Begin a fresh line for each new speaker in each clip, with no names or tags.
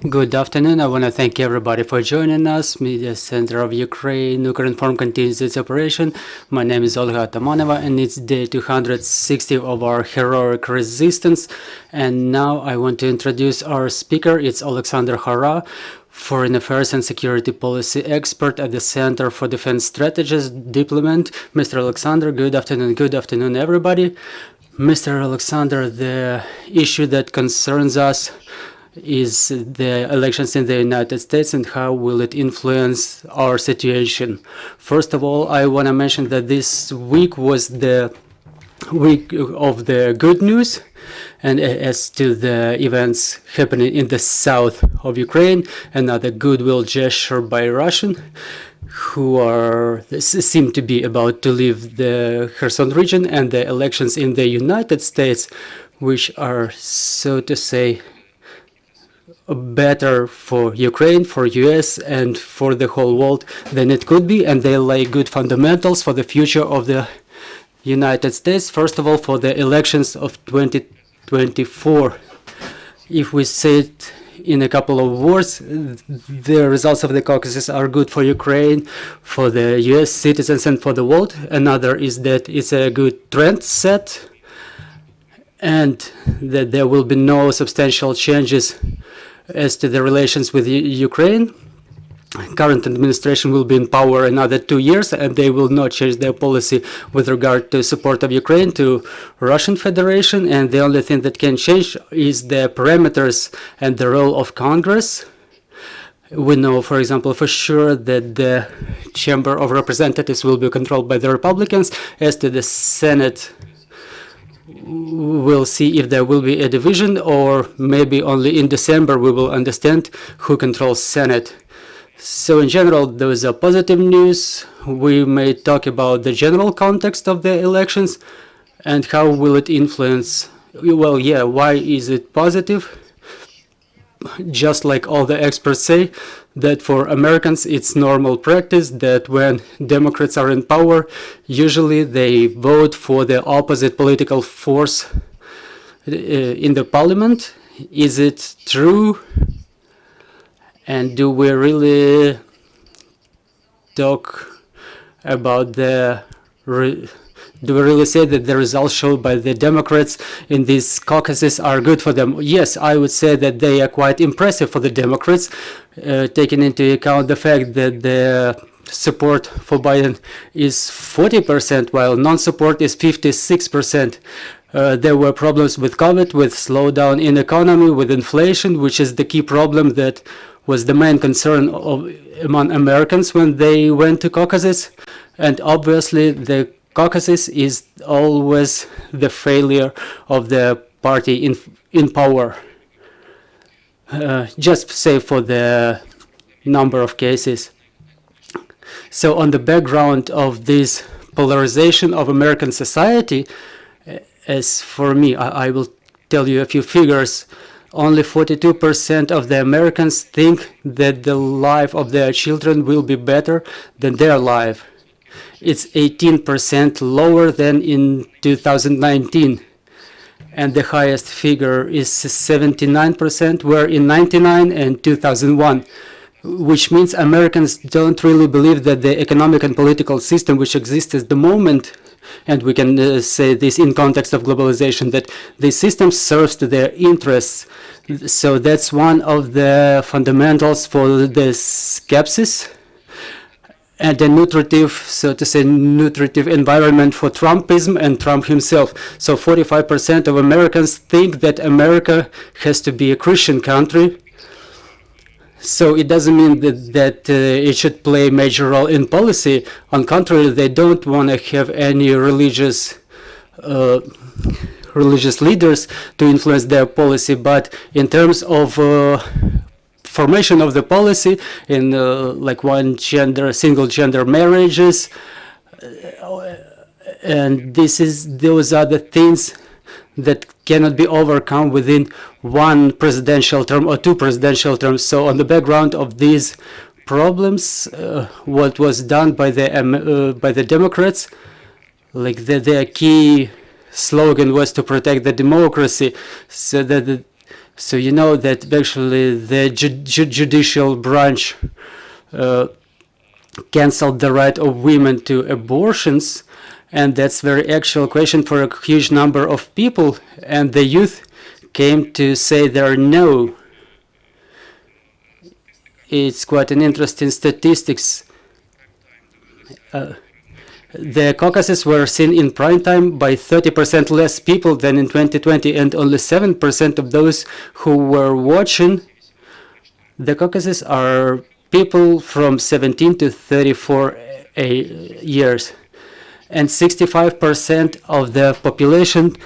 Good afternoon. I want to thank everybody for joining us. Media Center of Ukraine, Ukrinform continues its operation. My name is Olga Atamanova, and it's day 260 of our heroic resistance. And now I want to introduce our speaker. It's Oleksandr Khara, Foreign Affairs and Security Policy Expert at the Center for Defense Strategies, diplomat. Mr. Oleksandr, good afternoon. Good afternoon, everybody. Mr. Oleksandr, the issue that concerns us is the elections in the United States and how will it influence our situation. First of all, I want to mention that this week was the week of the good news, and as to the events happening in the south of Ukraine, another goodwill gesture by Russian, who seem to be about to leave the Kherson region, and the elections in the United States, which are, so to say, better for Ukraine, for US, and for the whole world than it could be, and they lay good fundamentals for the future of the United States. First of all, for the elections of 2024. If we say it in a couple of words, the results of the caucuses are good for Ukraine, for the US citizens, and for the world. Another is that it's a good trend set, and that there will be no substantial changes as to the relations with Ukraine. Current administration will be in power another 2 years, and they will not change their policy with regard to support of Ukraine to Russian Federation, and the only thing that can change is the parameters and the role of Congress. We know, for example, for sure that the Chamber of Representatives will be controlled by the Republicans. As to the Senate, we'll see if there will be a division, or maybe only in December we will understand who controls Senate. So in general, those are positive news. We may talk about the general context of the elections and how will it influence. Well, yeah, why is it positive? Just like all the experts say, that for Americans it's normal practice that when Democrats are in power, usually they vote for the opposite political force in the parliament. Is it true? And do we really talk about do we really say that the results shown by the Democrats in these caucuses are good for them? Yes, I would say that they are quite impressive for the Democrats, taking into account the fact that the support for Biden is 40%, while non-support is 56%. There were problems with COVID, with slowdown in economy, with inflation, which is the key problem that was the main concern among Americans when they went to caucuses. And obviously the caucuses is always the failure of the party in power. Just say for the number of cases. So on the background of this polarization of American society, as for me, I will tell you a few figures. Only 42% of the Americans think that the life of their children will be better than their life. It's 18% lower than in 2019. And the highest figure is 79%, where in 99 and 2001. Which means Americans don't really believe that the economic and political system which exists at the moment, and we can say this in context of globalization, that this system serves to their interests. So that's one of the fundamentals for the skepsis, and a nutritive, so to say, nutritive environment for Trumpism and Trump himself. So 45% of Americans think that America has to be a Christian country. So it doesn't mean that it should play a major role in policy. On contrary, they don't want to have any religious leaders to influence their policy. But in terms of formation of the policy in like single gender marriages, and those are the things that cannot be overcome within one presidential term or two presidential terms. So on the background of these problems, what was done by the Democrats, like their key slogan was to protect the democracy, so that So you know that actually the judicial branch canceled the right of women to abortions, and that's very actual question for a huge number of people, and the youth came to say their no. It's quite an interesting statistics. The Caucasus were seen in prime time by 30% less people than in 2020, and only 7% of those who were watching the Caucasus are people from 17 to 34 years, and 65% of the population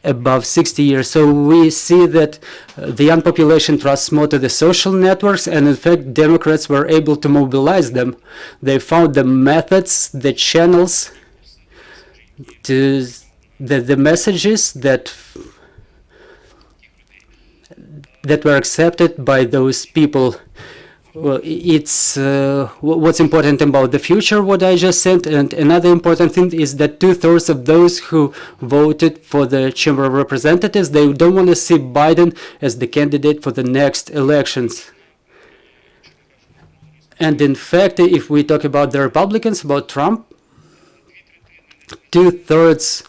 above 60 years. So we see that the young population trusts more to the social networks, and in fact Democrats were able to mobilize them. They found the methods, the channels, to the messages that were accepted by those people. Well, it's what's important about the future, what I just said, and another important thing is that 2/3 of those who voted for the Chamber of Representatives, they don't want to see Biden as the candidate for the next elections. And in fact, if we talk about the Republicans, about Trump, 2/3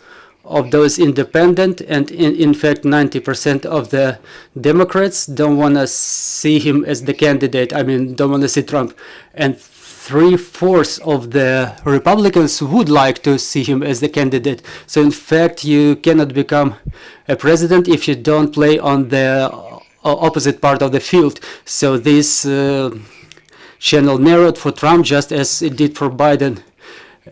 of those independent, and in fact 90% of the Democrats don't want to see him as the candidate. I mean, don't want to see Trump. And 3/4 of the Republicans would like to see him as the candidate. So in fact, you cannot become a president if you don't play on the opposite part of the field. So this channel narrowed for Trump just as it did for Biden.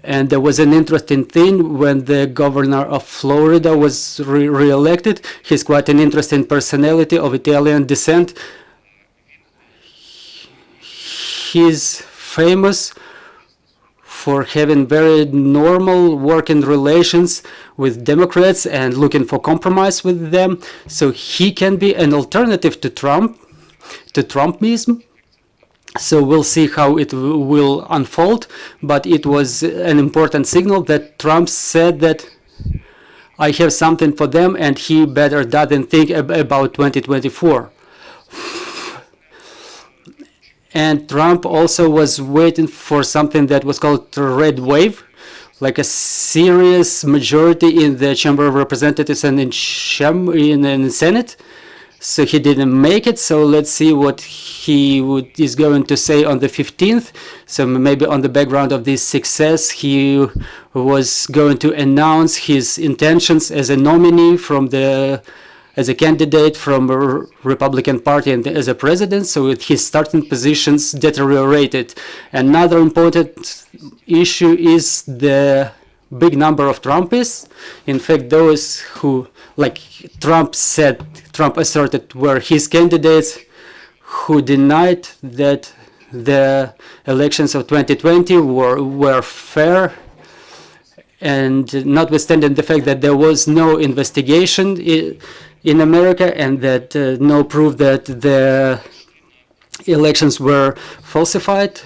And there was an interesting thing when the governor of Florida was re-elected. He's quite an interesting personality of Italian descent. He's famous for having very normal working relations with Democrats and looking for compromise with them. So he can be an alternative to Trump, to Trumpism. So we'll see how it will unfold, but it was an important signal that Trump said that I have something for them, and he better doesn't think about 2024. And Trump also was waiting for something that was called the red wave, like a serious majority in the Chamber of Representatives and in the Senate. So he didn't make it, so let's see what he is going to say on the 15th. So maybe on the background of this success, he was going to announce his intentions as a nominee from as a candidate from a Republican Party and as a president, so his starting positions deteriorated. Another important issue is the big number of Trumpists. In fact, those who, like Trump asserted, were his candidates who denied that the elections of 2020 were fair, and notwithstanding the fact that there was no investigation in America and that no proof that the elections were falsified,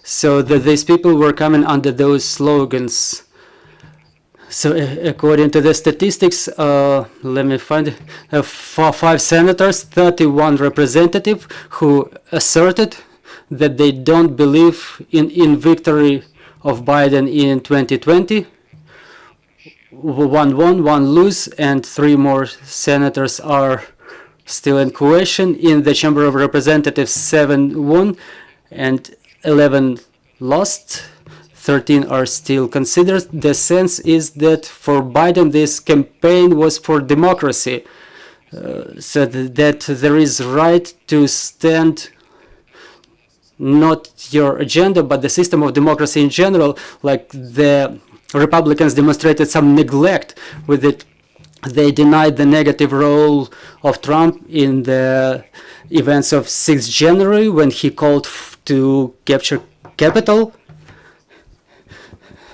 so that these people were coming under those slogans. So according to the statistics, let me find it, 5 senators, 31 representatives who asserted that they don't believe in victory of Biden in 2020. 1 won, 1 lose, and 3 more senators are still in question. In the Chamber of Representatives, 7 won and 11 lost. 13 are still considered. The sense is that for Biden, this campaign was for democracy, so that there is right to stand, not your agenda, but the system of democracy in general. Like the Republicans demonstrated some neglect with it. They denied the negative role of Trump in the events of 6th January when he called to capture Capitol.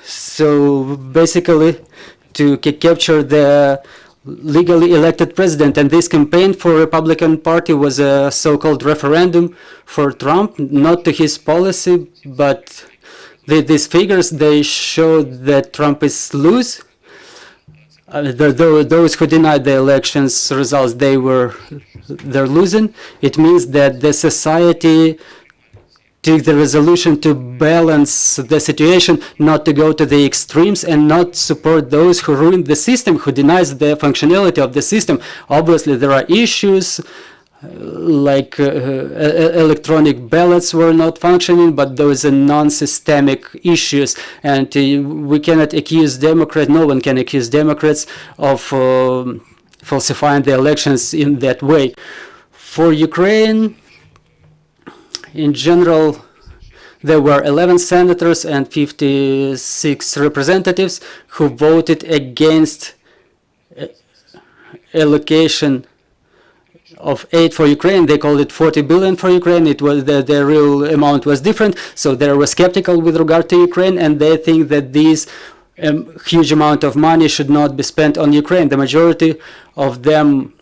So basically to capture the legally elected president, and this campaign for Republican Party was a so-called referendum for Trump, not to his policy, but these figures, they show that Trump is loose. those who denied the elections results, they're losing. It means that the society took the resolution to balance the situation, not to go to the extremes and not support those who ruin the system, who denies the functionality of the system. Obviously, there are issues like electronic ballots were not functioning, but those are non-systemic issues, and we cannot accuse Democrats, no one can accuse Democrats of falsifying the elections in that way. For Ukraine, in general, there were 11 senators and 56 representatives who voted against allocation of aid for Ukraine. They called it 40 billion for Ukraine. It was the real amount was different, so they were skeptical with regard to Ukraine, and they think that these huge amount of money should not be spent on Ukraine. The majority of them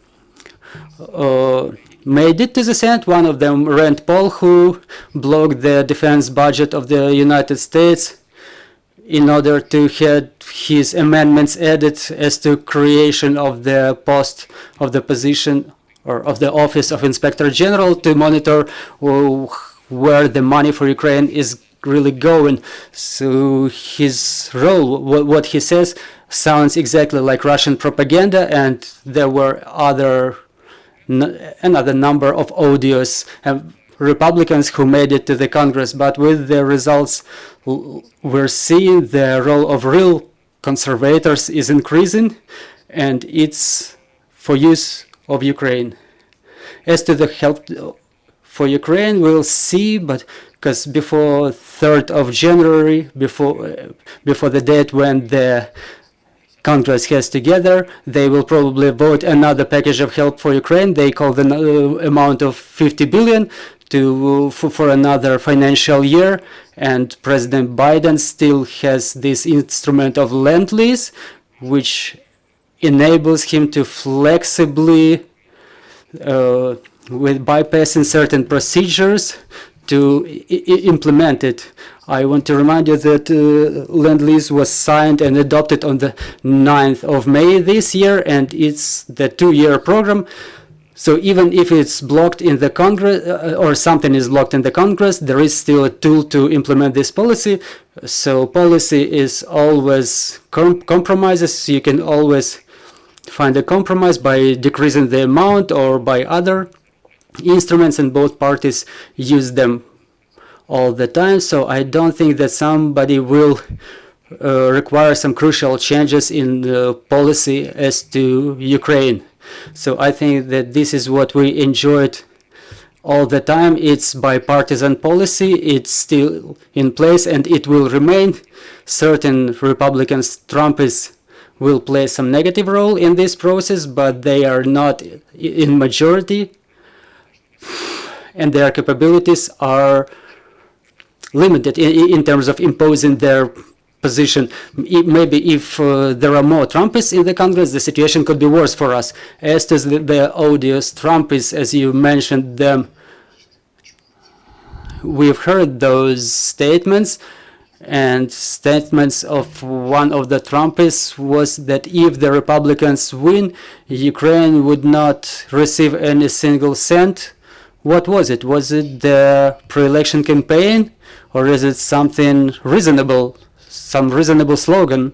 made it to the Senate. One of them, Rand Paul, who blocked the defense budget of the United States in order to have his amendments added as to creation of the post of the position or of the office of Inspector General to monitor where the money for Ukraine is really going. So his role, what he says, sounds exactly like Russian propaganda, and there were another number of odious Republicans who made it to the Congress. But with the results, we're seeing the role of real conservators is increasing, and it's for use of Ukraine. As to the help for Ukraine, we'll see, but because before 3rd of January, before the date when the Congress has together, they will probably vote another package of help for Ukraine. They call the amount of 50 billion for another financial year, and President Biden still has this instrument of Lend-Lease, which enables him to flexibly, with bypassing certain procedures, to implement it. I want to remind you that Lend-Lease was signed and adopted on the 9th of May this year, and it's the 2-year program. So even if it's blocked in the Congress, or something is blocked in the Congress, there is still a tool to implement this policy. So policy is always compromises. You can always find a compromise by decreasing the amount or by other instruments, and both parties use them all the time. So I don't think that somebody will require some crucial changes in the policy as to Ukraine. So I think that this is what we enjoyed all the time. It's bipartisan policy. It's still in place, and it will remain. Certain Republicans, Trumpists, will play some negative role in this process, but they are not in majority, and their capabilities are limited in terms of imposing their position. Maybe if there are more Trumpists in the Congress, the situation could be worse for us. As to the odious Trumpists, as you mentioned them, we've heard those statements, and statements of one of the Trumpists was that if the Republicans win, Ukraine would not receive any single cent. What was it? Was it the pre-election campaign, or is it something reasonable, some reasonable slogan?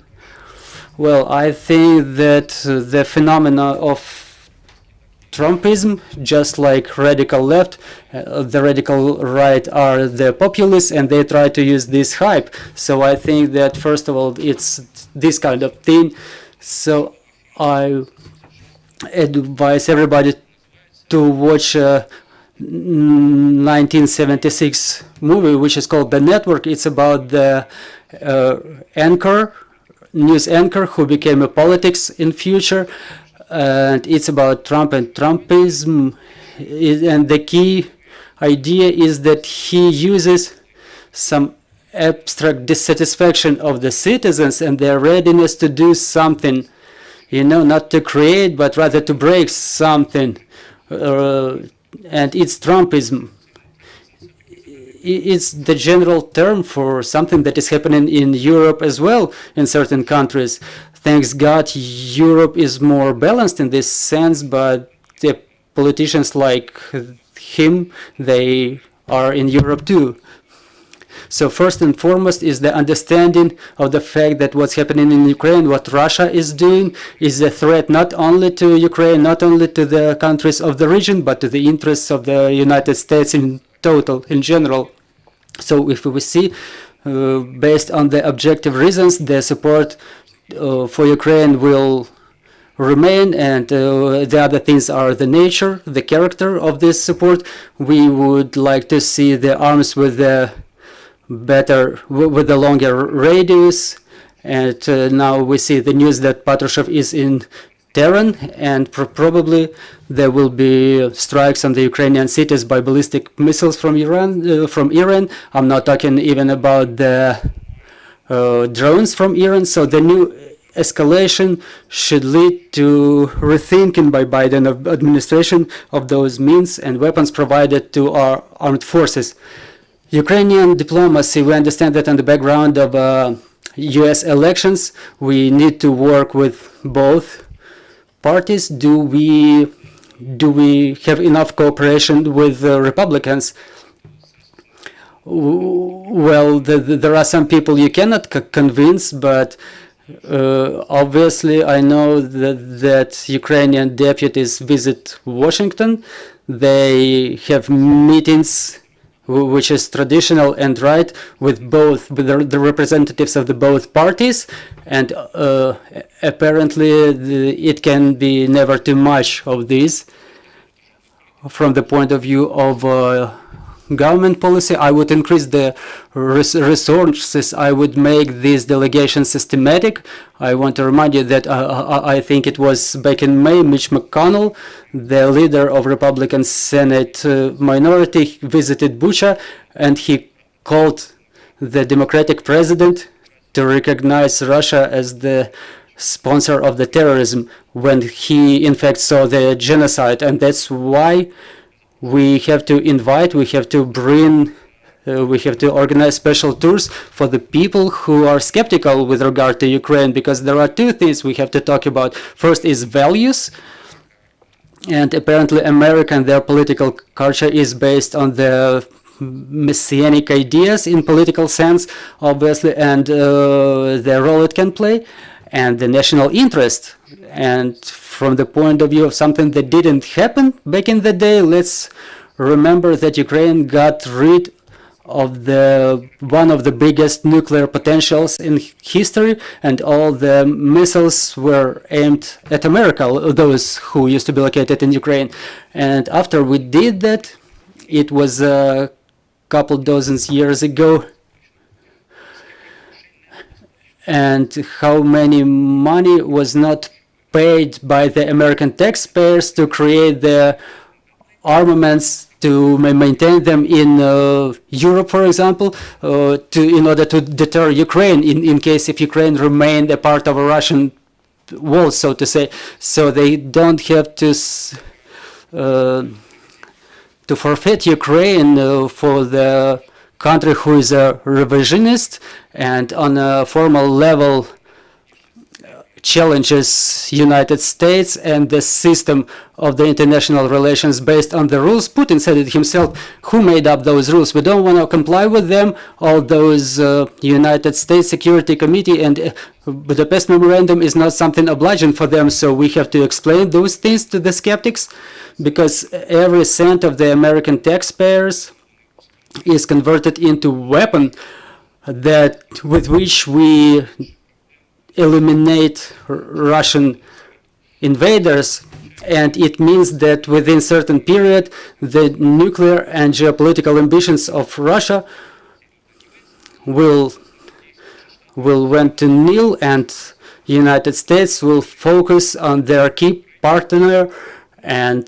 Well, I think that the phenomena of Trumpism, just like radical left, the radical right are the populists, and they try to use this hype. So I think that, first of all, it's this kind of thing. So I advise everybody to watch 1976 movie, which is called The Network. It's about the news anchor who became a politics in future, and it's about Trump and Trumpism. And the key idea is that he uses some abstract dissatisfaction of the citizens and their readiness to do something, not to create, but rather to break something. And it's Trumpism. It's the general term for something that is happening in Europe as well, in certain countries. thanks God, Europe is more balanced in this sense, but the politicians like him, they are in Europe too. So first and foremost is the understanding of the fact that what's happening in Ukraine, what Russia is doing, is a threat not only to Ukraine, not only to the countries of the region, but to the interests of the United States in total, in general. So if we see, based on the objective reasons, the support for Ukraine will remain, and the other things are the nature, the character of this support. We would like to see the arms with the longer radius, and now we see the news that Patrushev is in Tehran, and probably there will be strikes on the Ukrainian cities by ballistic missiles from Iran. I'm not talking even about the drones from Iran. So the new escalation should lead to rethinking by Biden administration of those means and weapons provided to our armed forces. Ukrainian diplomacy, we understand that on the background of US elections, we need to work with both parties. Do we have enough cooperation with Republicans? Well, there are some people you cannot convince, but obviously I know that Ukrainian deputies visit Washington. They have meetings, which is traditional and right, with the representatives of the both parties, and apparently it can be never too much of this. From the point of view of government policy, I would increase the resources. I would make these delegations systematic. I want to remind you that I think it was back in May, Mitch McConnell, the leader of Republican Senate minority, visited Bucha, and he called the Democratic president to recognize Russia as the sponsor of the terrorism when he in fact saw the genocide. And that's why we have to invite, we have to bring, we have to organize special tours for the people who are skeptical with regard to Ukraine, because there are two things we have to talk about. First is values, and apparently America and their political culture is based on the messianic ideas in political sense, obviously, and the role it can play, and the national interest. And from the point of view of something that didn't happen back in the day, let's remember that Ukraine got rid of one of the biggest nuclear potentials in history, and all the missiles were aimed at America, those who used to be located in Ukraine. And after we did that, it was a couple dozens years ago, and how many money was not paid by the American taxpayers to create the armaments, to maintain them in Europe, for example, in order to deter Ukraine in case if Ukraine remained a part of a Russian wall, so to say, so they don't have to forfeit Ukraine for the country who is a revisionist and on a formal level challenges United States and the system of the international relations based on the rules. Putin said it himself. Who made up those rules? We don't want to comply with them. All those United States Security Committee and Budapest Memorandum is not something obliging for them, so we have to explain those things to the skeptics, because every cent of the American taxpayers is converted into weapon that with which we eliminate Russian invaders, and it means that within certain period the nuclear and geopolitical ambitions of Russia will went to nil, and United States will focus on their key partner and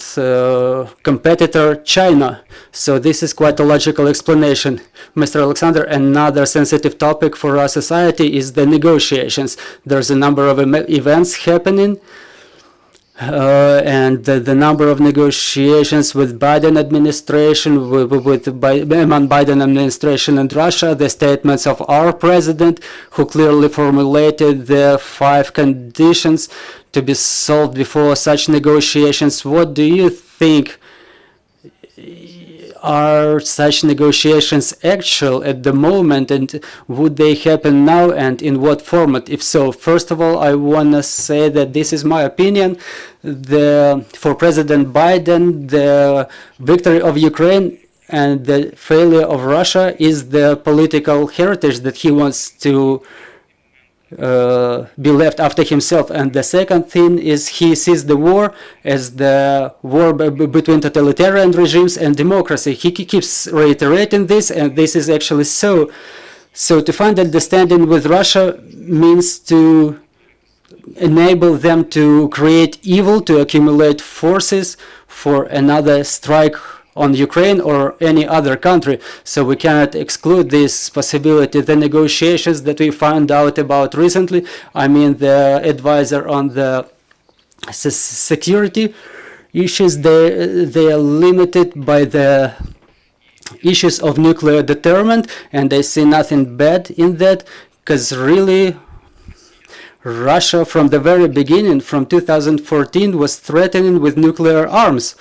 competitor China. So this is quite a logical explanation. Mr. Oleksandr, another sensitive topic for our society is the negotiations. There's a number of events happening and the number of negotiations with Biden administration, among Biden administration and Russia, the statements of our president, who clearly formulated the 5 conditions to be solved before such negotiations. What do you think? Are such negotiations actual at the moment, and would they happen now, and in what format? If so, first of all, I want to say that this is my opinion. For President Biden, the victory of Ukraine and the failure of Russia is the political heritage that he wants to be left after himself. And the second thing is he sees the war as the war between totalitarian regimes and democracy. He keeps reiterating this, and this is actually so. So to find understanding with Russia means to enable them to create evil, to accumulate forces for another strike on Ukraine or any other country. So we cannot exclude this possibility. The negotiations that we found out about recently, I mean the advisor on the security issues, they are limited by the issues of nuclear deterrent, and I see nothing bad in that, because really Russia from the very beginning, from 2014, was threatening with nuclear arms.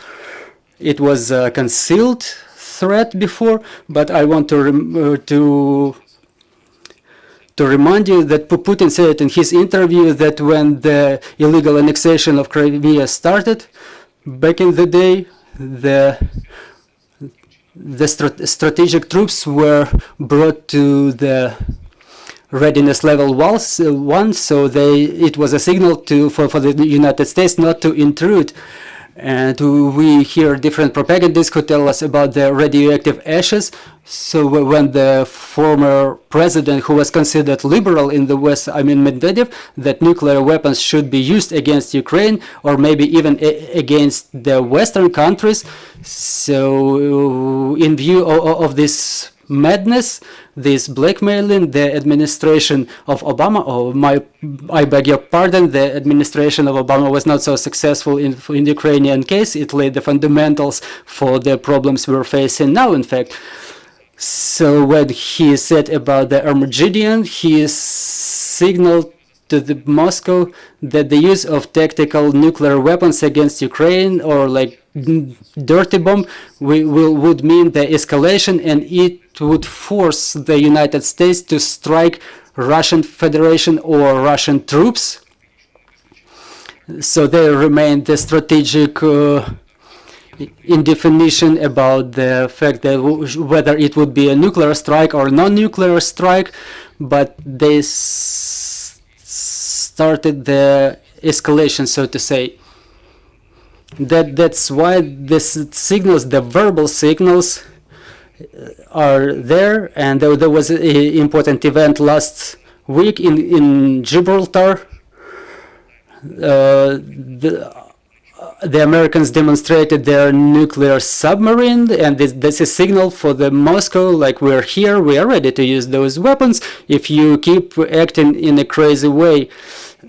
It was a concealed threat before, but I want to remind you that Putin said in his interview that when the illegal annexation of Crimea started, back in the day, the strategic troops were brought to the readiness level 1, so it was a signal for the United States not to intrude. And we hear different propagandists who tell us about the radioactive ashes. So when the former president, who was considered liberal in the West, I mean Medvedev, that nuclear weapons should be used against Ukraine or maybe even against the Western countries. So in view of this madness, this blackmailing, the administration of Obama, I beg your pardon, the administration of Obama was not so successful in the Ukrainian case. It laid the fundamentals for the problems we're facing now, in fact. So when he said about the Armageddon, he signaled to the Moscow that the use of tactical nuclear weapons against Ukraine, or like dirty bomb, would mean the escalation, and it would force the United States to strike Russian Federation or Russian troops. So there remained the strategic indefinition about the fact that whether it would be a nuclear strike or non-nuclear strike, but they started the escalation, so to say. That's why this signals, the verbal signals, are there. And there was an important event last week in Gibraltar. The Americans demonstrated their nuclear submarine, and this is signal for the Moscow, like, we're here, we are ready to use those weapons if you keep acting in a crazy way.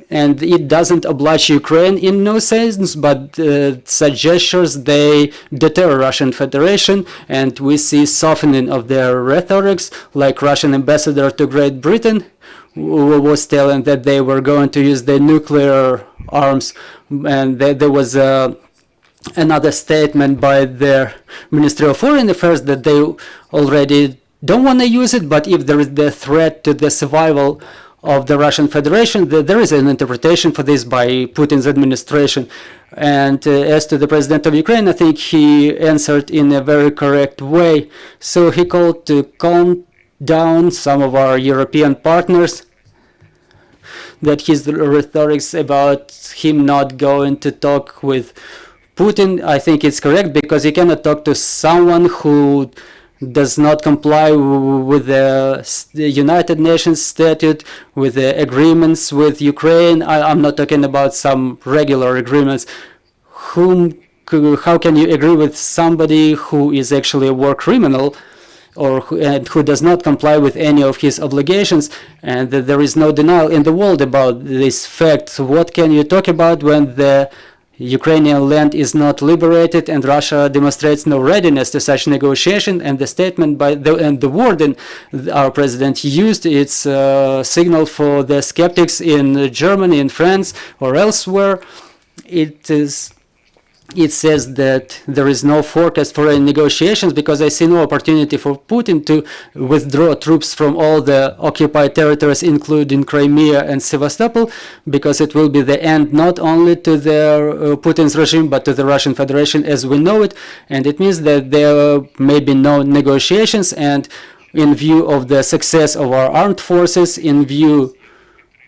And it doesn't oblige Ukraine in no sense, but such gestures, they deter Russian Federation, and we see softening of their rhetorics, like Russian ambassador to Great Britain, who was telling that they were going to use the nuclear arms, and there was another statement by their Ministry of Foreign Affairs that they already don't want to use it, but if there is the threat to the survival of the Russian Federation, there is an interpretation for this by Putin's administration. And as to the president of Ukraine, I think he answered in a very correct way. So he called to calm down some of our European partners, that his rhetorics about him not going to talk with Putin, I think it's correct, because you cannot talk to someone who does not comply with the United Nations statute, with the agreements with Ukraine. I'm not talking about some regular agreements. How can you agree with somebody who is actually a war criminal, or who does not comply with any of his obligations, and there is no denial in the world about this fact? What can you talk about when the Ukrainian land is not liberated, and Russia demonstrates no readiness to such negotiation. And the statement by the wording our president used, it's signal for the skeptics in Germany, in France, or elsewhere. It says that there is no forecast for any negotiations because I see no opportunity for Putin to withdraw troops from all the occupied territories, including Crimea and Sevastopol, because it will be the end not only to the Putin's regime, but to the Russian Federation as we know it. And it means that there may be no negotiations, and in view of the success of our armed forces, in view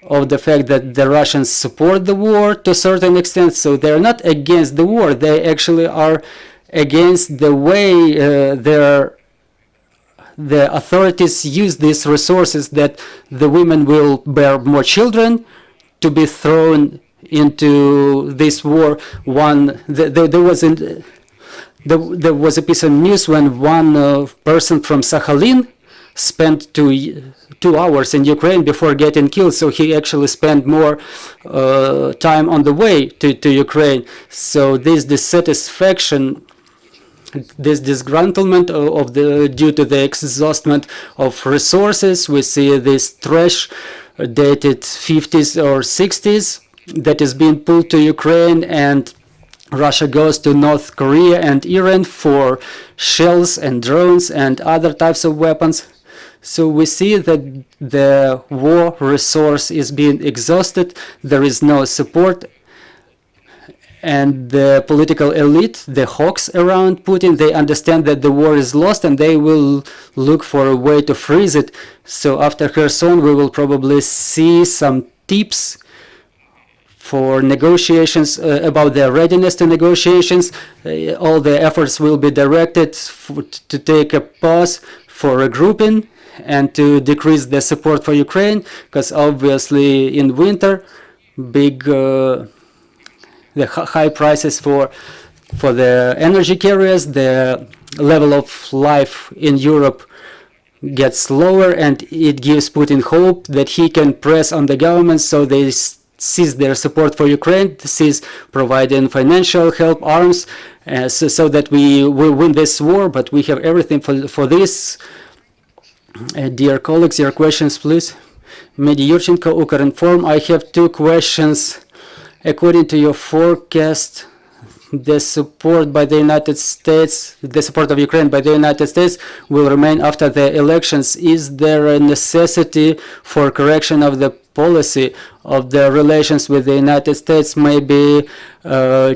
of the fact that the Russians support the war to a certain extent, so they're not against the war, they actually are against the way the authorities use these resources, that the women will bear more children to be thrown into this war. There was a piece of news when one person from Sakhalin spent two hours in Ukraine before getting killed, so he actually spent more time on the way to Ukraine. So this dissatisfaction, this disgruntlement due to the exhaustion of resources, we see this trash dated 50s or 60s that is being pulled to Ukraine, and Russia goes to North Korea and Iran for shells and drones and other types of weapons. So we see that the war resource is being exhausted, there is no support, and the political elite, the hawks around Putin, they understand that the war is lost and they will look for a way to freeze it. So after Kherson, we will probably see some tips for negotiations, about their readiness to negotiations. All the efforts will be directed to take a pause for regrouping and to decrease the support for Ukraine, because obviously in winter, the high prices for the energy carriers, the level of life in Europe gets lower, and it gives Putin hope that he can press on the government so they cease their support for Ukraine, cease providing financial help, arms, so that we will win this war. But we have everything for this. Dear colleagues, your questions, please. Medi Yurchenko, Ukrinform. I have two questions. According to your forecast, the support by the United States, the support of Ukraine by the United States will remain after the elections. Is there a necessity for correction of the policy of the relations with the United States, maybe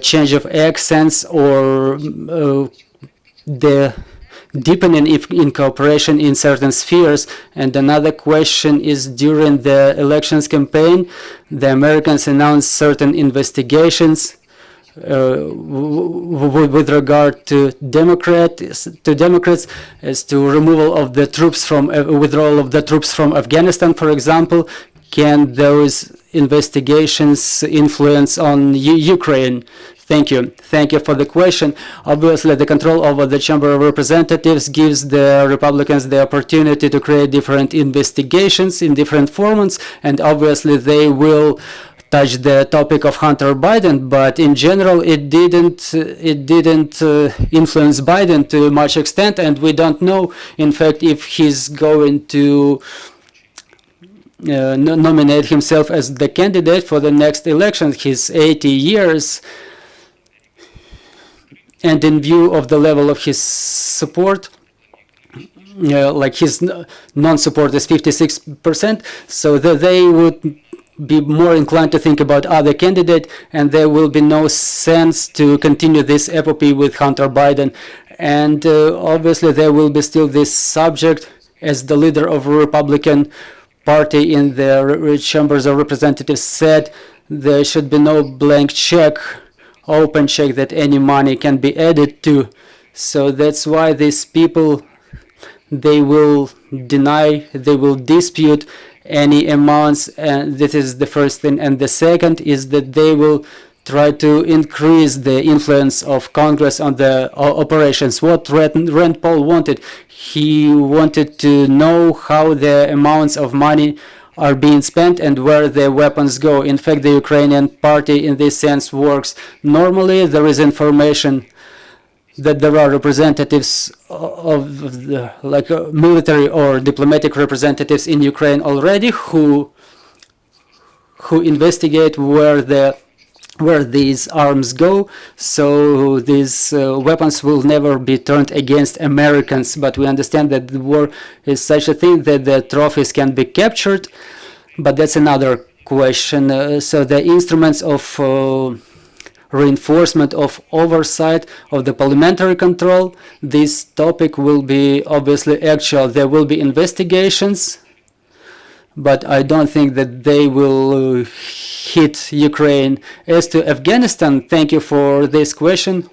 change of accents or the deepening in cooperation in certain spheres? And another question is, during the elections campaign, the Americans announced certain investigations with regard to Democrats as to removal of the troops from withdrawal of the troops from Afghanistan, for example. Can those investigations influence on Ukraine? Thank you. Thank you for the question. Obviously, the control over the Chamber of Representatives gives the Republicans the opportunity to create different investigations in different formats, and obviously they will touch the topic of Hunter Biden, but in general it didn't influence Biden to much extent, and we don't know, in fact, if he's going to nominate himself as the candidate for the next election. He's 80 years, and in view of the level of his support, like his non-support is 56%, so that they would be more inclined to think about other candidate, and there will be no sense to continue this epopee with Hunter Biden. And obviously there will be still this subject, as the leader of a Republican Party in the Chambers of Representatives said, there should be no blank check, open check that any money can be added to. So that's why these people, they will deny, they will dispute any amounts, and this is the first thing. And the second is that they will try to increase the influence of Congress on the operations. What Rand Paul wanted, he wanted to know how the amounts of money are being spent and where the weapons go. In fact, the Ukrainian party in this sense works normally. There is information that there are representatives of the, like military or diplomatic representatives in Ukraine already who investigate where these arms go. So these weapons will never be turned against Americans, but we understand that the war is such a thing that the trophies can be captured, but that's another question. So the instruments of reinforcement of oversight of the parliamentary control, this topic will be obviously actual. There will be investigations, but I don't think that they will hit Ukraine. As to Afghanistan, thank you for this question.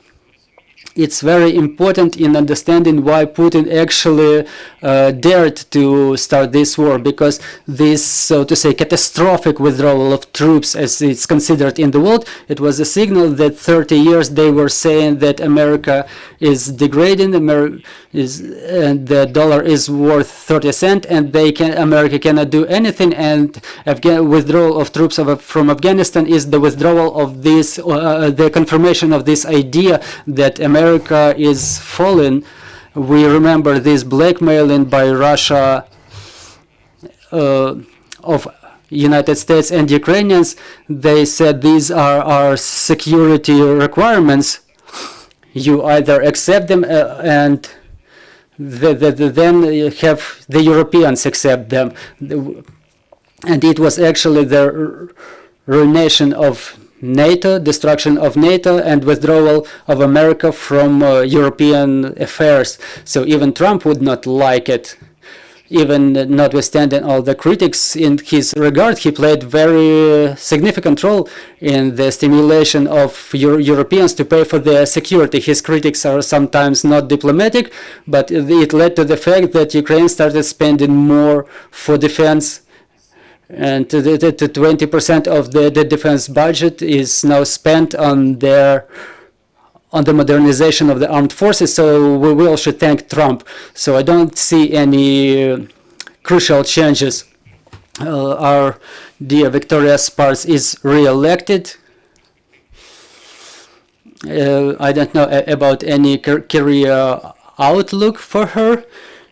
It's very important in understanding why Putin actually dared to start this war, because this, so to say, catastrophic withdrawal of troops, as it's considered in the world, it was a signal that 30 years they were saying that America is degrading, and the dollar is worth 30 cents, and America cannot do anything, and withdrawal of troops from Afghanistan is the withdrawal of this, the confirmation of this idea that America is fallen. We remember this blackmailing by Russia of United States and Ukrainians. They said these are our security requirements. You either accept them and then you have the Europeans accept them. And it was actually the ruination of NATO, destruction of NATO, and withdrawal of America from European affairs. So even Trump would not like it. Even notwithstanding all the critics in his regard, he played very significant role in the stimulation of Europeans to pay for their security. His critics are sometimes not diplomatic, but it led to the fact that Ukraine started spending more for defense, and 20% of the defense budget is now spent on the modernization of the armed forces. So we all should thank Trump. So I don't see any crucial changes. Our dear Victoria Sparks is re-elected. I don't know about any career outlook for her.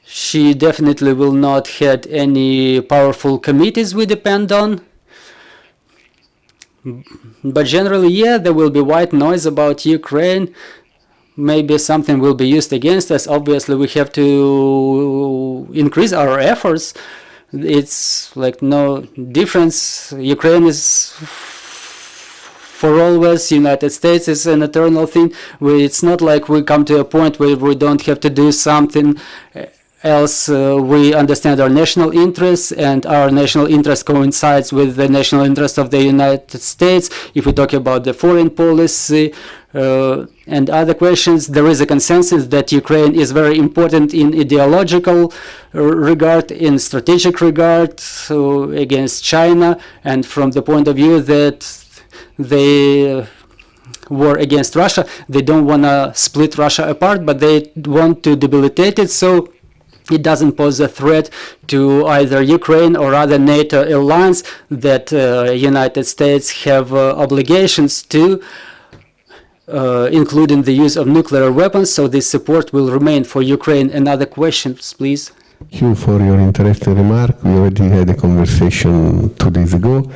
She definitely will not have any powerful committees we depend on. But generally, yeah, there will be white noise about Ukraine. Maybe something will be used against us. Obviously, we have to increase our efforts. It's like no difference. Ukraine is for always. United States is an eternal thing. It's not like we come to a point where we don't have to do something else. We understand our national interests, and our national interest coincides with the national interest of the United States. If we talk about the foreign policy and other questions, there is a consensus that Ukraine is very important in ideological regard, in strategic regard, against China, and from the point of view that they war against Russia, they don't want to split Russia apart, but they want to debilitate it, so it doesn't pose a threat to either Ukraine or other NATO alliance that United States have obligations to, including the use of nuclear weapons. So this support will remain for Ukraine. And other questions, please.
Thank you for your interesting remark. We already had a conversation 2 days ago.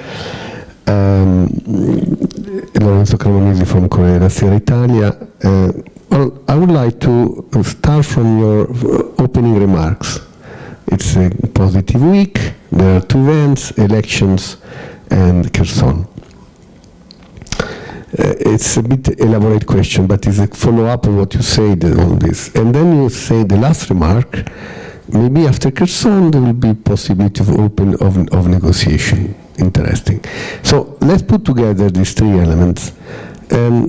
Lorenzo Cremonesi from Corriere della Sera Italia. Well, I would like to start from your opening remarks. It's a positive week. There are 2 events, elections and Kherson. It's a bit elaborate question, but it's a follow-up of what you said on this. And then you say the last remark, maybe after Kherson there will be possibility of open of negotiation. Interesting. So let's put together these 3 elements. There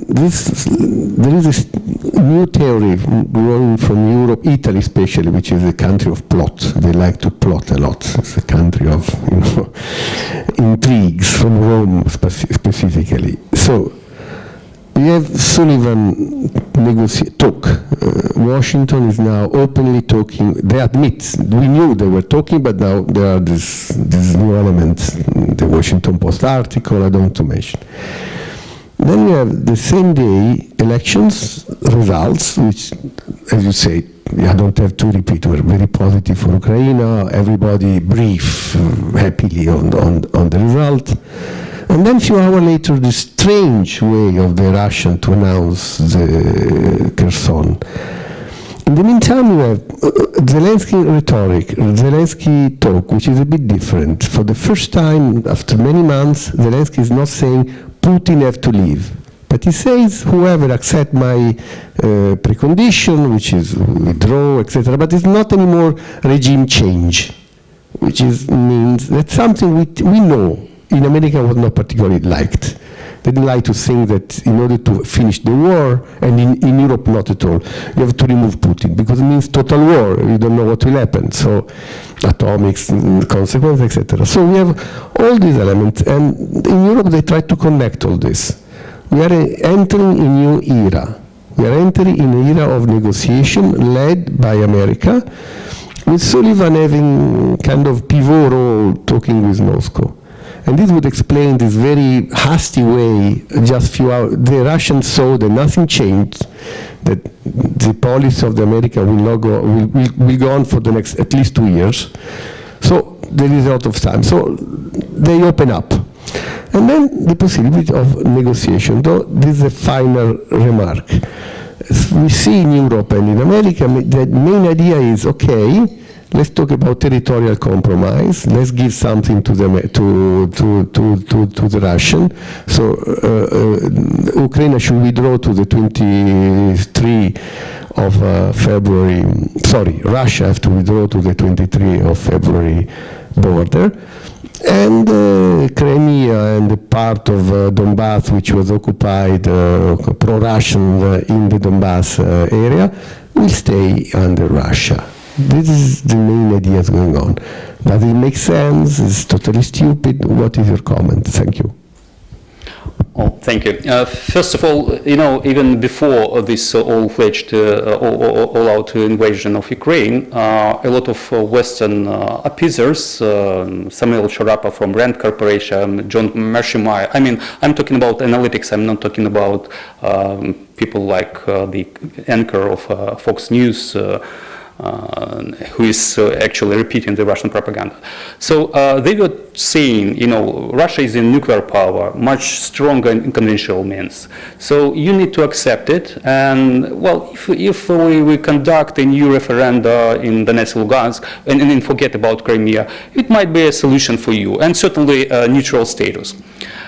is a new theory growing from Europe, Italy especially, which is a country of plot. They like to plot a lot. It's a country of intrigues, from Rome specifically. So We have Sullivan talk. Washington is now openly talking. They admit, we knew they were talking, but now there are these new elements, the Washington Post article, I don't want to mention. Then we have the same day elections results, which, as you say, I don't have to repeat, were very positive for Ukraine. Everybody brief happily on the result. And then a few hours later, the strange way of the Russian to announce the Kherson. In the meantime, we have Zelensky rhetoric, Zelensky talk, which is a bit different. For the first time, after many months, Zelensky is not saying Putin have to leave. But he says, whoever accept my precondition, which is withdraw, etc., but it's not anymore regime change, which means that's something we know in America was not particularly liked. They didn't like to think that in order to finish the war, and in Europe not at all, you have to remove Putin, because it means total war. You don't know what will happen. So atomic consequences, etc. So we have all these elements, and in Europe they try to connect all this. We are entering a new era. We are entering in an era of negotiation led by America, with Sullivan having kind of pivot role talking with Moscow. And this would explain this very hasty way, just few hours. The Russians saw that nothing changed, that the policy of the America will go on for the next at least 2 years. So there is a lot of time. So they open up. And then the possibility of negotiation, though this is a final remark. As we see in Europe and in America, the main idea is, okay, let's talk about territorial compromise. Let's give something to the Russian. So Ukraine should withdraw to the 23 of February. Sorry, Russia have to withdraw to the 23 of February border. And Crimea and the part of Donbass, which was occupied pro-Russian in the Donbass area, will stay under Russia. This is the main ideas going on. Does it make sense? It's totally stupid. What is your comment? Thank you.
Oh, thank you. First of all, even before this all-fledged, all-out invasion of Ukraine, a lot of Western appeasers, Samuel Sharapa from Rand Corporation, John Mershimai, I'm talking about analytics, I'm not talking about people like the anchor of Fox News, who is actually repeating the Russian propaganda. So they were saying, Russia is a nuclear power, much stronger in conventional means. So you need to accept it. And well, if we conduct a new referenda in Donetsk, Lugansk, and then forget about Crimea, it might be a solution for you, and certainly neutral status.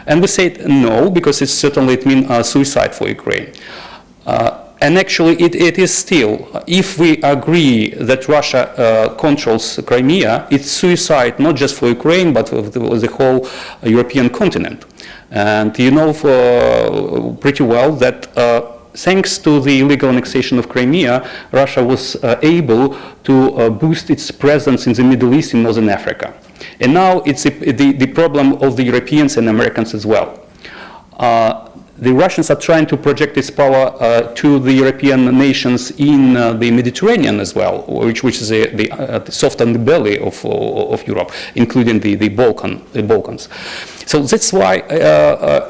And we said no, because it means suicide for Ukraine. And actually, it is still, if we agree that Russia controls Crimea, it's suicide not just for Ukraine, but for the whole European continent. And you know pretty well that thanks to the illegal annexation of Crimea, Russia was able to boost its presence in the Middle East and Northern Africa. And now it's the problem of the Europeans and Americans as well. The Russians are trying to project its power to the European nations in the Mediterranean as well, which is the soft underbelly of Europe, including the Balkans. So that's why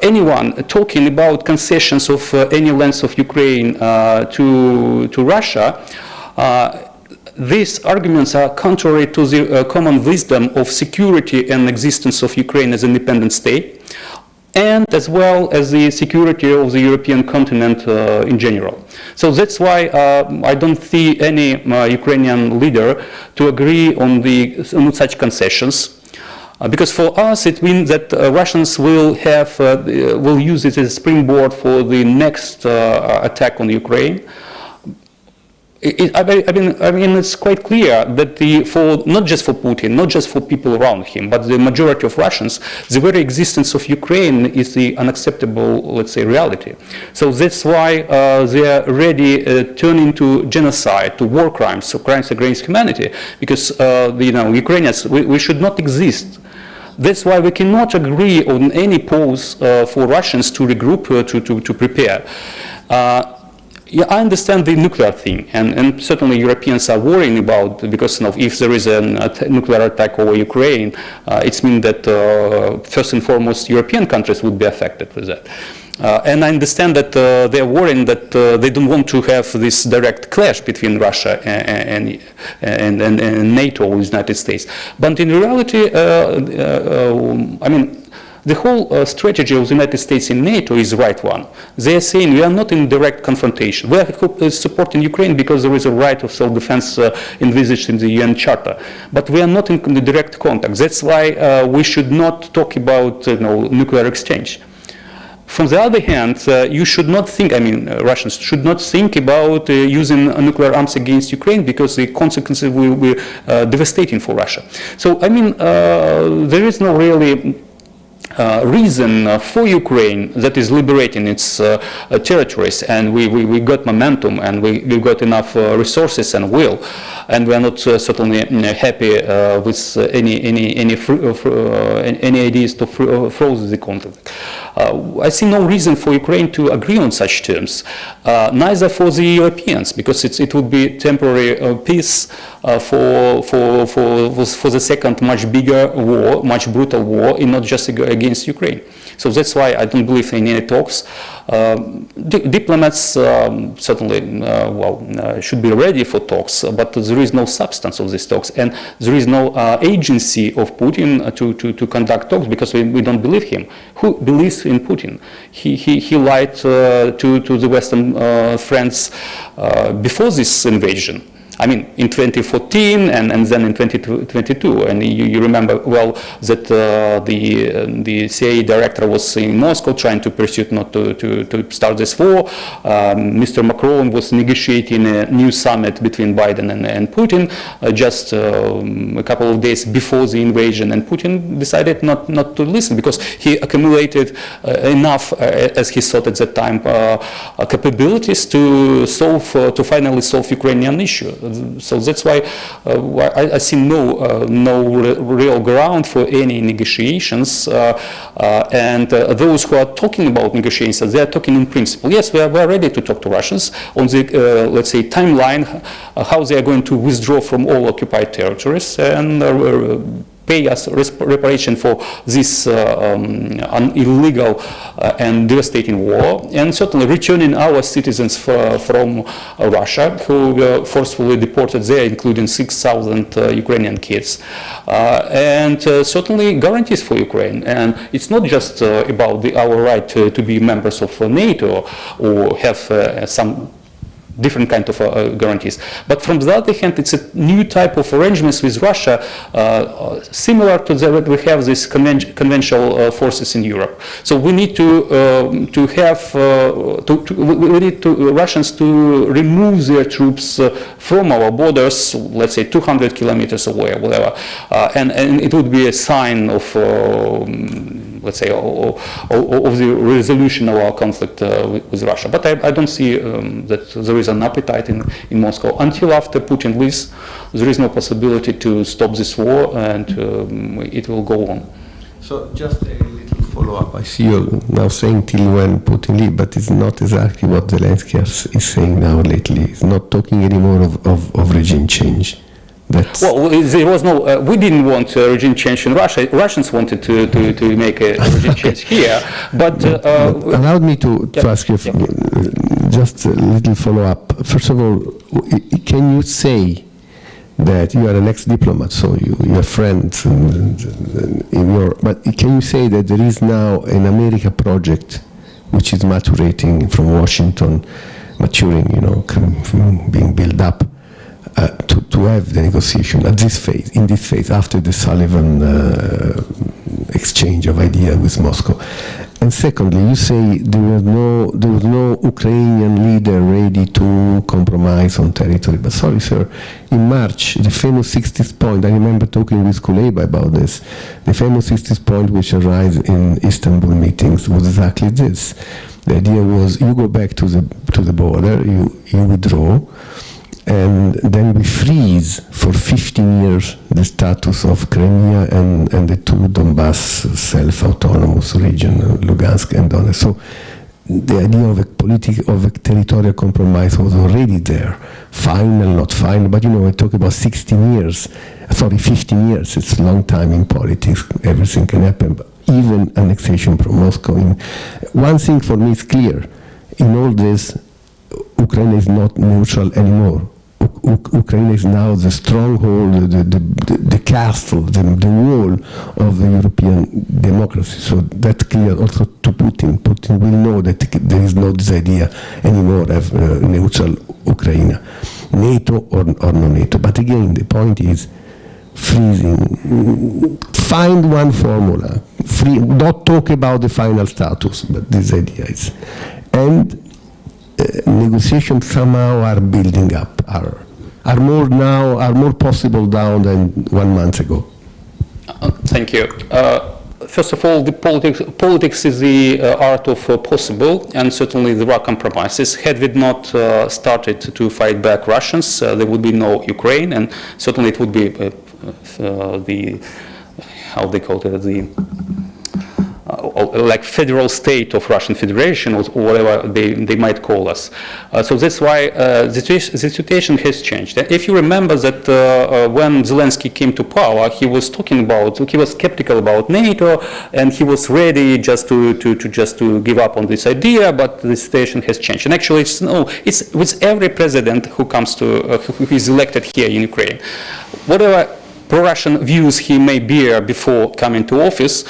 anyone talking about concessions of any length of Ukraine to Russia, these arguments are contrary to the common wisdom of security and existence of Ukraine as an independent state, and as well as the security of the European continent in general. So that's why I don't see any Ukrainian leader to agree on such concessions, because for us it means that Russians will use it as a springboard for the next attack on Ukraine. It's quite clear that not just for Putin, not just for people around him, but the majority of Russians, the very existence of Ukraine is the unacceptable, let's say, reality. So that's why they are ready turning to genocide, to war crimes, so crimes against humanity, because Ukrainians, we should not exist. That's why we cannot agree on any pause for Russians to regroup, to prepare. Yeah, I understand the nuclear thing, and certainly Europeans are worrying about, because if there is a nuclear attack over Ukraine, it means that first and foremost European countries would be affected with that. And I understand that they are worrying that they don't want to have this direct clash between Russia and NATO or the United States. But in reality, I mean, the whole strategy of the United States in NATO is the right one. They are saying we are not in direct confrontation. We are supporting Ukraine because there is a right of self-defense envisaged in the UN Charter. But we are not in the direct contact. That's why we should not talk about nuclear exchange. From the other hand, you should not think, Russians should not think about using nuclear arms against Ukraine because the consequences will be devastating for Russia. So, there is no really reason for Ukraine that is liberating its territories, and we got momentum, and we got enough resources and will, and we are not certainly happy with any ideas to freeze the conflict. I see no reason for Ukraine to agree on such terms, neither for the Europeans, because it would be temporary peace for the second, much bigger war, much brutal war, and not just against Ukraine. So that's why I don't believe in any talks. Diplomats certainly should be ready for talks, but there is no substance of these talks, and there is no agency of Putin to conduct talks, because we don't believe him. Who believes in Putin? He lied to the Western friends before this invasion. In 2014 and then in 2022, and you remember well that the CIA director was in Moscow trying to pursue not to start this war. Mr. Macron was negotiating a new summit between Biden and Putin just a couple of days before the invasion, and Putin decided not to listen because he accumulated enough, as he thought at that time, capabilities to finally solve Ukrainian issue. So that's why I see no real ground for any negotiations, and those who are talking about negotiations, they are talking in principle. Yes, we are ready to talk to Russians on the let's say timeline, how they are going to withdraw from all occupied territories and pay us reparation for this illegal and devastating war, and certainly returning our citizens from Russia who were forcefully deported there, including 6,000 Ukrainian kids, and certainly guarantees for Ukraine. And it's not just about our right to be members of NATO or have some different kind of guarantees. But from the other hand, it's a new type of arrangements with Russia, similar to what we have these conventional forces in Europe. So we need we need Russians to remove their troops from our borders, let's say 200 kilometers away, whatever, and it would be a sign of let's say, of the resolution of our conflict with Russia. But I don't see that there is an appetite in Moscow. Until after Putin leaves, there is no possibility to stop this war, and it will go on.
So just a little follow-up. I see you now saying till when Putin leaves, but it's not exactly what Zelensky is saying now lately. He's not talking anymore of regime change. Well,
there was no. We didn't want regime change in Russia. Russians wanted to make a regime change here, but
allow me to ask you just a little follow-up. First of all, can you say that you are an ex-diplomat, so you have friends but can you say that there is now an America project which is maturating from Washington, maturing, being built up? To have the negotiation at this phase, in this phase, after the Sullivan exchange of ideas with Moscow. And secondly, you say there was no Ukrainian leader ready to compromise on territory. But sorry, sir, in March, the famous 60th point, I remember talking with Kuleba about this, the famous 60th point which arose in Istanbul meetings was exactly this. The idea was you go back to the border, you withdraw, and then we freeze for 15 years the status of Crimea and the two Donbass self-autonomous region, Lugansk and Donetsk. So the idea of a territorial compromise was already there. Final, not final, but I talk about 15 years, it's a long time in politics, everything can happen, but even annexation from Moscow. One thing for me is clear, in all this, Ukraine is not neutral anymore. Ukraine is now the stronghold, the castle, the wall of the European democracy. So that's clear also to Putin. Putin will know that there is no this idea anymore of neutral Ukraine, NATO or no NATO. But again, the point is freezing. Find one formula. Don't talk about the final status, but this idea is. And negotiations somehow are building up, are more possible now than 1 month ago.
Thank you. First of all, the politics is the art of possible, and certainly there are compromises. Had we not started to fight back Russians, there would be no Ukraine, and certainly it would be how they call it, like federal state of Russian Federation or whatever they might call us. So that's why the situation has changed. And if you remember that when Zelensky came to power, he was skeptical about NATO, and he was ready just to give up on this idea, but the situation has changed. And actually it's with every president who is elected here in Ukraine. Whatever pro-Russian views he may bear before coming to office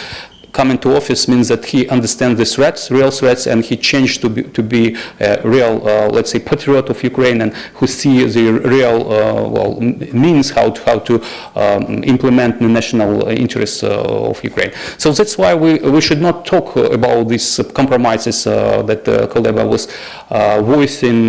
means that he understands the real threats, and he changed to be a real, let's say, patriot of Ukraine, and who see the real means how to implement the national interests of Ukraine. So that's why we should not talk about these compromises that Kuleba was voicing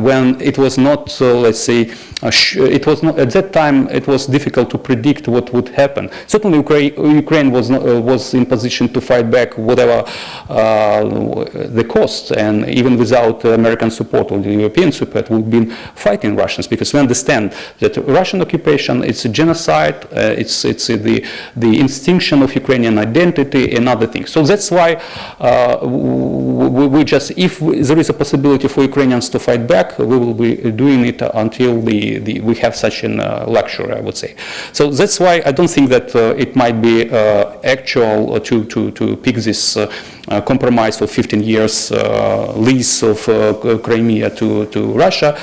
when it was not, let's say, it was not at that time. It was difficult to predict what would happen. Certainly, Ukraine was in position to fight back whatever the cost, and even without American support or the European support, we've been fighting Russians, because we understand that Russian occupation, it's a genocide, it's the extinction of Ukrainian identity and other things. So that's why we just, if there is a possibility for Ukrainians to fight back, we will be doing it until we have such an luxury, I would say. So that's why I don't think that it might be actual to pick this compromise of 15 years lease of Crimea to Russia.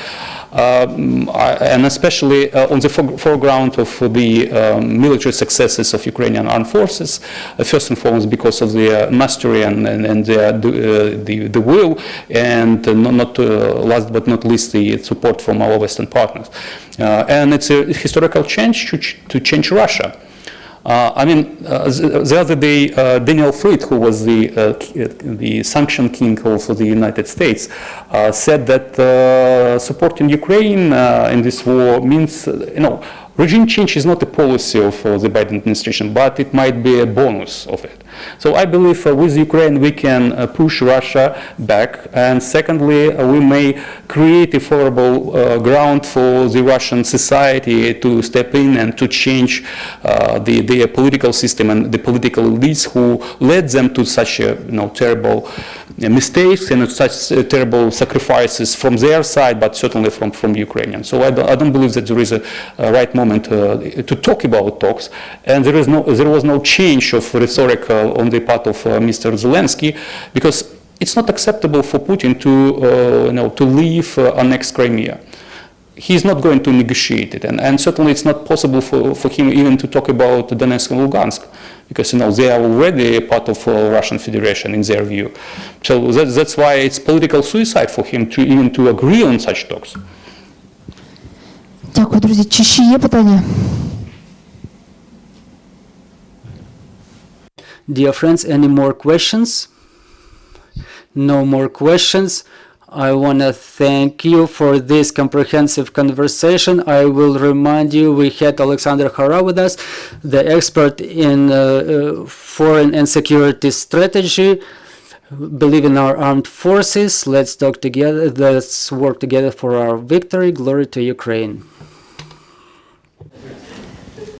And especially on the foreground of the military successes of Ukrainian armed forces, first and foremost because of their mastery and the will, and not last but not least the support from our Western partners. And it's a historical change to change Russia. The other day, Daniel Fried, who was the sanction king of the United States, said that supporting Ukraine in this war means, regime change is not a policy of the Biden administration, but it might be a bonus of it. So I believe with Ukraine we can push Russia back, and secondly we may create a favorable ground for the Russian society to step in and to change their political system and the political elites who led them to such terrible mistakes and such terrible sacrifices from their side, but certainly from Ukrainians. So I don't believe that there is a right moment to talk about talks, and there was no change of rhetoric on the part of Mr. Zelensky, because it's not acceptable for Putin to leave annexed Crimea. He's not going to negotiate it, and certainly it's not possible for him even to talk about Donetsk and Lugansk, because they are already a part of Russian Federation in their view. So that's why it's political suicide for him to even to agree on such talks.
Дякую, друзі. Чи ще є питання?
Dear friends, any more questions? No more questions. I want to thank you for this comprehensive conversation. I will remind you we had Oleksandr Khara with us, the expert in foreign and security strategy. believe in our armed forces. Let's talk together. Let's work together for our victory. Glory to Ukraine.